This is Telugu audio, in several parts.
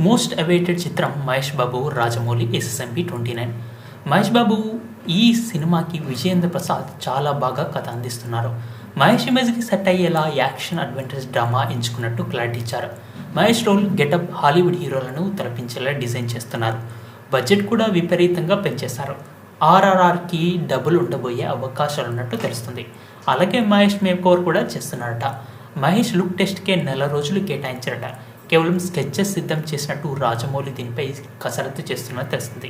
మోస్ట్ అవైటెడ్ చిత్రం మహేష్ బాబు రాజమౌళి ఎస్ఎస్ఎంపి 29. మహేష్ బాబు ఈ సినిమాకి విజయేంద్ర ప్రసాద్ చాలా బాగా కథ అందిస్తున్నారు. మహేష్ ఇమేజ్కి సెట్ అయ్యేలా యాక్షన్ అడ్వెంచరస్ డ్రామా ఎంచుకున్నట్టు క్లారిటీ ఇచ్చారు. మహేష్ రోల్ గెటప్ హాలీవుడ్ హీరోలను తలపించేలా డిజైన్ చేస్తున్నారు. బడ్జెట్ కూడా విపరీతంగా పెంచేశారు. ఆర్ఆర్ఆర్కి డబుల్ ఉండబోయే అవకాశాలున్నట్టు తెలుస్తుంది. అలాగే మహేష్ మేకోవర్ కూడా చేస్తున్నారట. మహేష్ లుక్ టెస్ట్కే నెల రోజులు కేటాయించారట. కేవలం స్కెచెస్ సిద్ధం చేసినట్టు రాజమౌళి దీనిపై కసరత్తు చేస్తున్నట్టు తెలుస్తుంది.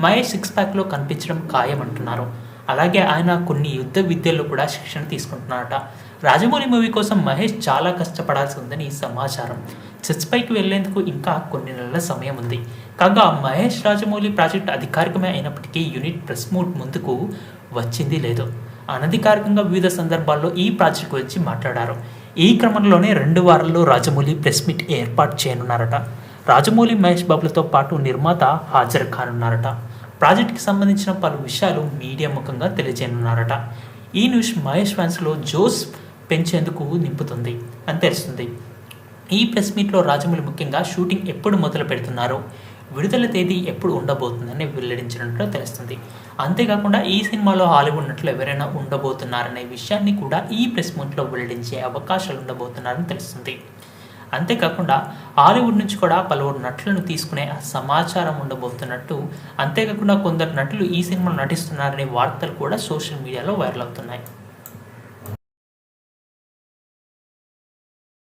మహేష్ సిక్స్ ప్యాక్లో కనిపించడం ఖాయమంటున్నారు. అలాగే ఆయన కొన్ని యుద్ధ విద్యల్లో కూడా శిక్షణ తీసుకుంటున్నారట. రాజమౌళి మూవీ కోసం మహేష్ చాలా కష్టపడాల్సి ఉందని సమాచారం. సెట్స్ పైకి వెళ్లేందుకు ఇంకా కొన్ని నెలల సమయం ఉంది. కాగా మహేష్ రాజమౌళి ప్రాజెక్ట్ అధికారికమే అయినప్పటికీ యూనిట్ ప్రెస్ మీట్ ముందుకు వచ్చింది లేదు. అనధికారికంగా వివిధ సందర్భాల్లో ఈ ప్రాజెక్ట్ గురించి మాట్లాడారు. ఈ క్రమంలోనే 2 వారాల్లో రాజమౌళి ప్రెస్ మీట్ ఏర్పాటు చేయనున్నారట. రాజమౌళి మహేష్ బాబులతో పాటు నిర్మాత హాజరు కానున్నారట. ప్రాజెక్ట్కి సంబంధించిన పలు విషయాలు మీడియా ముఖంగా తెలియజేయనున్నారట. ఈ న్యూస్ మహేష్ ఫ్యాన్స్లో జోస్ పెంచేందుకు నింపుతుంది అని తెలుస్తుంది. ఈ ప్రెస్ మీట్లో రాజమౌళి ముఖ్యంగా షూటింగ్ ఎప్పుడు మొదలు పెడుతున్నారో, విడుదల తేదీ ఎప్పుడు ఉండబోతుందని వెల్లడించినట్లు తెలుస్తుంది. అంతేకాకుండా ఈ సినిమాలో హాలీవుడ్ నటులు ఎవరైనా ఉండబోతున్నారనే విషయాన్ని కూడా ఈ ప్రెస్ మీట్లో వెల్లడించే అవకాశాలు ఉండబోతున్నారని తెలుస్తుంది. అంతేకాకుండా హాలీవుడ్ నుంచి కూడా పలువురు నటులను తీసుకునే సమాచారం ఉండబోతున్నట్టు, అంతేకాకుండా కొందరు నటులు ఈ సినిమాలో నటిస్తున్నారనే వార్తలు కూడా సోషల్ మీడియాలో వైరల్ అవుతున్నాయి.